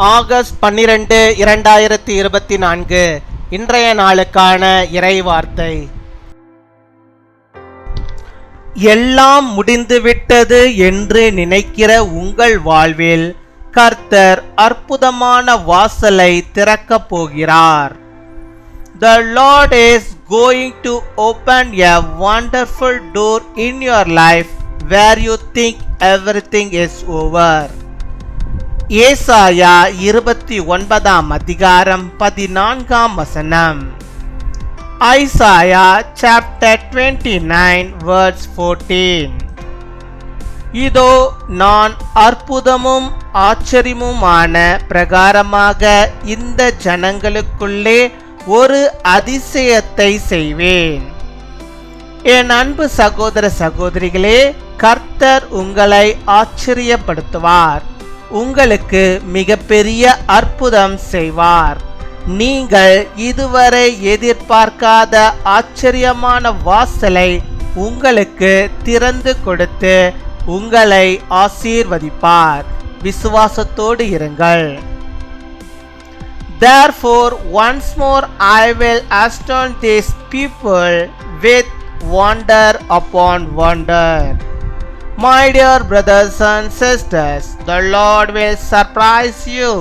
August 12, 2024 இன்றைய நாளுக்கான இறைவார்த்தை. எல்லாம் முடிந்துவிட்டது என்று நினைக்கிற உங்கள் வாழ்வில் கர்த்தர் அற்புதமான வாசலை திறக்கப் போகிறார். The Lord is going to open a wonderful door in your life where you think everything is over. ஏசாயா 29 அதிகாரம் 14 வசனம். Isaiah chapter 29 verse 14. இதோ நான் அற்புதமும் ஆச்சரியமுமான பிரகாரமாக இந்த ஜனங்களுக்குள்ளே ஒரு அதிசயத்தை செய்வேன். என் அன்பு சகோதர சகோதரிகளே, கர்த்தர் உங்களை ஆச்சரியப்படுத்துவார். உங்களுக்கு மிகப்பெரிய அற்புதம் செய்வார். நீங்கள் இதுவரை எதிர்பார்க்காத ஆச்சரியமான வாசலை உங்களுக்கு திறந்து கொடுத்து உங்களை ஆசீர்வதிப்பார். விசுவாசத்தோடு இருங்கள். Therefore once more I will astonish these people with wonder upon wonder. My dear brothers and sisters, the Lord will surprise you.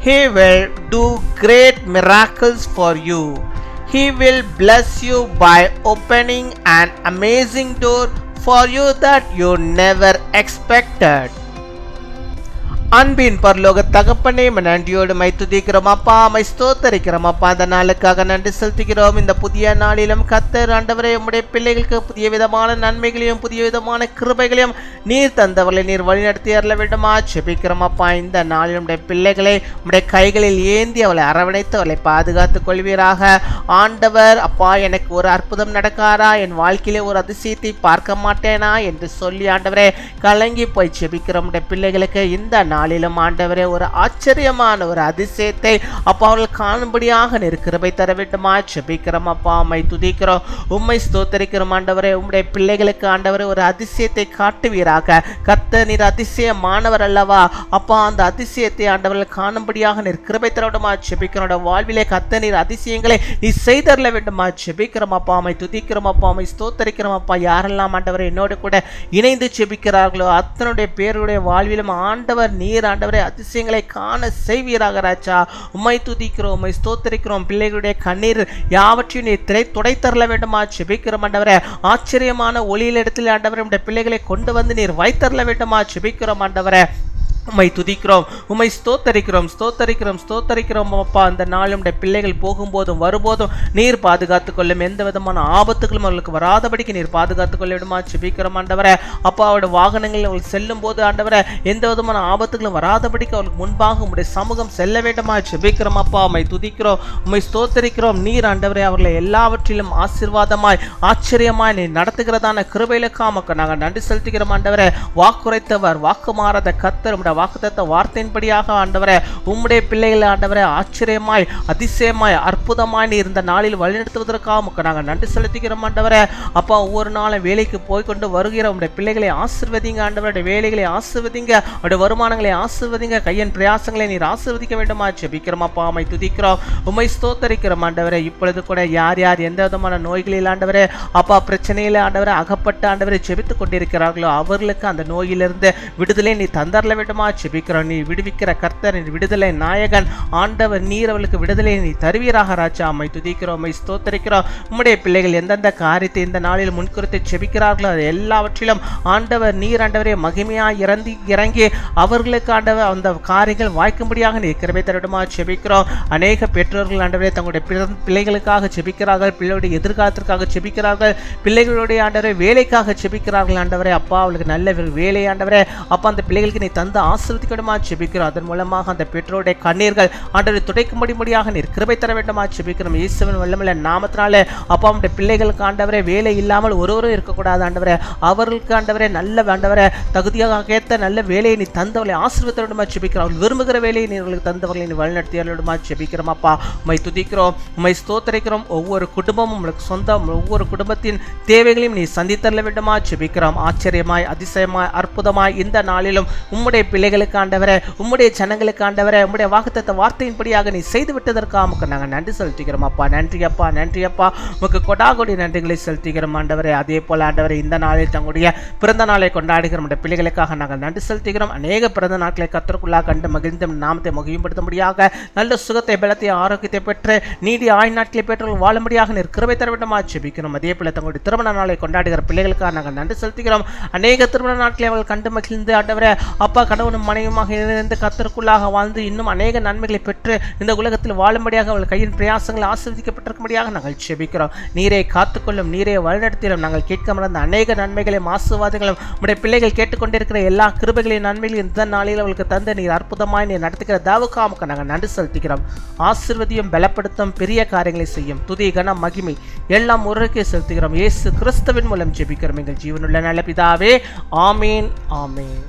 He will do great miracles for you. He will bless you by opening an amazing door for you that you never expected. அன்பின் பரலோக தகப்பனே, நன்றியோடு my துதிக்கிறோம் அப்பா, my ஸ்தோத்தரிக்கிறோம் அப்பா. அந்த நாளுக்காக நன்றி செலுத்துகிறோம். இந்த புதிய நாளிலும் கர்த்தர் ஆண்டவரே உம்முடைய பிள்ளைகளுக்கு புதிய விதமான நன்மைகளையும் புதிய விதமான கிருபைகளையும் நீர் தந்தவர்களை நீர் வழிநடத்தி அருள வேண்டுமா ஜெபிக்கிறோம் அப்பா. இந்த நாளில் உடைய பிள்ளைகளை உடைய கைகளில் ஏந்தி அவளை அரவணைத்து அவளை பாதுகாத்துக் கொள்வீராக. ஆண்டவர் அப்பா, எனக்கு ஒரு அற்புதம் நடக்காரா, என் வாழ்க்கையிலே ஒரு அதிசயத்தை பார்க்க மாட்டேனா என்று சொல்லி ஆண்டவரே கலங்கி போய் ஜெபிக்கிறோம். உடைய பிள்ளைகளுக்கு இந்த நாளிலும் ஆண்டவரே ஒரு ஆச்சரியமான ஒரு அதிசயத்தை அப்பா அவர்கள் காணும்படியாக நீர் கிருபை தர வேண்டுமா ஜெபிக்கிறோம் அப்பா. உம்மை துதிக்கிறோம், உம்மை ஸ்தோத்தரிக்கிறோம் ஆண்டவரே. உம்முடைய பிள்ளைகளுக்கு ஆண்டவரே ஒரு அதிசயத்தை காட்டுவீராக. கர்த்தர் நீர் அதிசயமானவர் அல்லவா அப்பா. அந்த அதிசயத்தை ஆண்டவர்கள் காணும்படியாக நீர் கிருபை தர வேண்டுமா ஜெபிக்கிறோம். வாழ்விலே கர்த்தர் நீர் அதிசயங்களை நீ செய்தரல வேண்டுமா ஜெபிக்கிறோம் அப்பா. உம்மை துதிக்கிறோம் அப்பா, உம்மை ஸ்தோத்தரிக்கிறோம் அப்பா. யாரெல்லாம் ஆண்டவரே என்னோடு கூட இணைந்து ஜெபிக்கிறார்களோ அத்தனுடைய பேருடைய வாழ்விலும் ஆண்டவர் நீர் ஆண்டவரே அதிசயங்களை காண செய்வீராக ராஜா. உம்மை துதிக்கிறோம், உம்மை ஸ்தோத்தரிக்கிறோம். பிள்ளைகளுடைய கண்ணீர் யாவற்றையும் நீர் துடைத்தரல வேண்டுமா ஜெபிக்கிறோம் ஆண்டவரே. ஆச்சரியமான ஒளியில் இடத்தில் ஆண்டவரே உடைய பிள்ளைகளை கொண்டு வந்து நீர் வைத்தரல வேண்டுமா ஜெபிக்கிறோம் ஆண்டவரே. உம்மை துதிக்கிறோம், உம்மை ஸ்தோத்தரிக்கிறோம் ஸ்தோத்தரிக்கிறோம் அப்பா. அந்த நாளும் பிள்ளைகள் போகும்போதும் வரும்போதும் நீர் பாதுகாத்துக் கொள்ளும். எந்த விதமான ஆபத்துகளும் அவர்களுக்கு வராதபடிக்கு நீர் பாதுகாத்துக் கொள்ள விடுமா ஜெபிக்கிறோம் ஆண்டவரே. அப்பா அவருடைய வாகனங்களில் அவர்கள் செல்லும் போது ஆண்டவரே எந்த விதமான ஆபத்துகளும் வராதபடிக்கு அவர்களுக்கு முன்பாக உம்முடைய சமூகம் செல்ல வேண்டுமா ஜெபிக்கிறோம் அப்பா. உம்மை துதிக்கிறோம், உம்மை ஸ்தோத்தரிக்கிறோம். நீர் ஆண்டவரே அவர்களை எல்லாவற்றிலும் ஆசீர்வாதமாய் ஆச்சரியமாய் நீர் நடத்துகிறதான கிருபையிலுக்காக நாங்கள் நன்றி செலுத்துகிறோம் ஆண்டவரே. வாக்குரைத்தவர் வாக்கு மாறாத கர்த்தர் வாக்குத்தத்த வார்த்தையின்படியாக ஆண்டவரே உம்முடைய பிள்ளைகளை ஆண்டவரே ஆச்சரியமாய் அதிசயமாய் அற்புதமாய் நீ இருந்த நாளில் வழிநடத்துவதற்காக நாங்கள் நன்றி செலுத்துகிறோம் ஆண்டவரே. அப்பா ஒவ்வொரு நாளும் வேலைக்கு போய்கொண்டு வருகிற உம்முடைய பிள்ளைகளை ஆசீர்வதிங்க ஆண்டவருடைய வேலைகளை ஆசீர்வதிங்க, அவருடைய வருமானங்களை ஆசீர்வதிங்க, கையின் பிரயாசங்களை நீர் ஆசீர்வதிக்க வேண்டுமா ஜெபிக்கிறோம் அப்பா. உம்மை துதிக்கிறோம், உம்மை ஸ்தோத்தரிக்கிறோம் ஆண்டவரே. இப்பொழுது கூட யார் யார் எந்த விதமான நோய்களில் ஆண்டவரே அப்பா பிரச்சனையில் ஆண்டவரை அகப்பட்ட ஆண்டவரை ஜெபித்துக் கொண்டிருக்கிறார்களோ அவர்களுக்கு அந்த நோயிலிருந்து விடுதலை நீ தந்தரல வேண்டுமா ஜெபிக்கிறோம். நீ விடுவிக்கிற கர்த்தர், நீ விடுதலை நாயகன் ஆண்டவர். நீர் அவளுக்கு விடுதலை நீ தருவீராக ராஜா. உம்மை துதிக்கிறோம், உம்மை ஸ்தோத்தரிக்கிறோம். உம்முடைய பிள்ளைகள் எந்தெந்த காரியத்தை இந்த நாளில் முன்குறித்து ஜெபிக்கிறார்களோ அது எல்லாவற்றிலும் ஆண்டவர் நீர் ஆண்டவரே மகிமையாய் இறங்கி அவர்களுக்கு ஆண்டவர் அந்த காரியங்கள் வாய்க்கும்படியாக நீ கிருபை தரடுமா ஜெபிக்கிறோம். அநேக பெற்றோர்கள் ஆண்டவரே தங்களுடைய பிள்ளைகளுக்காக ஜெபிக்கிறார்கள், பிள்ளைகளுடைய எதிர்காலத்திற்காக ஜெபிக்கிறார்கள், பிள்ளைகளுடைய ஆண்டவரே வேலைக்காக ஜெபிக்கிறார்கள் ஆண்டவரே. அப்பா அவளுக்கு நல்ல வேலை ஆண்டவரே அப்பா அந்த பிள்ளைகளுக்கு நீ தந்த ஆசீர்வதிக்கணுமா ஜெபிக்கிறோம். அதன் மூலமாக அந்த பெற்றோருடைய கண்ணீர்கள் ஆண்டவரை துடைக்கும்படியாக நீர் கிருபை தர வேண்டுமா ஜெபிக்கிறோம். இயேசுவின் வல்லமையுள்ள நாமத்தினாலே அப்பா உம்முடைய பிள்ளைகளுக்கு ஆண்டவரே வேலை இல்லாமல் ஒருவரும் இருக்கக்கூடாது ஆண்டவரே. அவர்களுக்கு ஆண்டவரே நல்ல ஆண்டவரே தகுதியாக ஏற்ற நல்ல வேலையை நீ தந்தவர்களை ஆசீர்வதிக்க வேண்டுமா ஜெபிக்கிறோம். அவர்கள் விரும்புகிற வேலையை நீர்களுக்கு தந்தவர்களை நீ வழிநடத்தி வேண்டுமா ஜெபிக்கிறோம் அப்பா. உம்மை துதிக்கிறோம், உம்மை ஸ்தோத்தரிக்கிறோம். ஒவ்வொரு குடும்பமும் உங்களுக்கு சொந்தம், ஒவ்வொரு குடும்பத்தின் தேவைகளையும் நீ சந்தித்தரல வேண்டுமா ஜெபிக்கிறோம். ஆச்சரியமாய் அதிசயமாய் அற்புதமாய் இந்த நாளிலும் உம்முடைய பிள்ளைகளுக்கு ஆண்டவரே, உம்முடைய ஜனங்களுக்கு ஆண்டவரே, உம்முடைய வாக்குத்தத்த வார்த்தையின்படியாக நீ செய்து விட்டதற்காக நாங்கள் நன்றி செலுத்துகிறோம் அப்பா. நன்றி அப்பா, நன்றி அப்பா. உமக்கு கொடாகொடி நன்றிகளை செலுத்துகிறோம் ஆண்டவரே. அதே போல ஆண்டவரே, இந்த நாளில் தங்களுடைய பிறந்த நாளை கொண்டாடுகிற நம்முடைய பிள்ளைகளுக்காக நாங்கள் நன்றி செலுத்துகிறோம். அநேக பிறந்த நாட்களை கர்த்தருக்குள்ளாக கண்டு மகிழ்ந்த நாமத்தை மகிமைப்படுத்தும்படியாக நல்ல சுகத்தை, பலத்தை, ஆரோக்கியத்தை பெற்று நீடி ஆயுள் நாட்களை பெற்று வாழும்படியாக நீர் கிருபை தர வேண்டுமா ஜெபிக்கிறோம். அதே போல தங்களுடைய திருமண நாளை கொண்டாடுகிற பிள்ளைகளுக்காக நாங்கள் நன்றி செலுத்துகிறோம். அநேக திருமண நாட்களை அவர்கள் கண்டு மகிழ்ந்து ஆண்டவரே அப்பா, கணவனும் மனைவியுமாக இணைந்து கர்த்தருக்குள்ளாக வாழ்ந்து இன்னும் அநேக நன்மைகளை பெற்று இந்த உலகத்தில் வாழும்படியாக அவர்கள் கையின் பிரயாசங்கள் ஆசீர்வதிக்கப்பட்டிருக்கும்படியாக நாங்கள் ஜெபிக்கிறோம். நீரை காத்துக்கொள்ளும், நீரை வழிநடத்திலும். நாங்கள் கேட்க மறந்த அநேக நன்மைகளையும் ஆசீர்வாதங்களும் உடைய பிள்ளைகள் கேட்டுக்கொண்டிருக்கிற எல்லா கிருபைகளையும் நன்மைகளையும் இந்த நாளில் அவர்களுக்கு தந்து நீர் அற்புதமாய் நீர் நடத்துகிற தாவுக்காமுக்கு நாங்கள் நன்றி செலுத்துகிறோம். ஆசீர்வதியும், பலப்படுத்தும், பெரிய காரியங்களை செய்யும். துதி, கனம், மகிமை எல்லாம் ஒருவருக்கே செலுத்துகிறோம். இயேசு கிறிஸ்துவின் மூலம் ஜெபிக்கிறோம் எங்கள் ஜீவனுள்ள நல்ல பிதாவே. ஆமீன், ஆமீன்.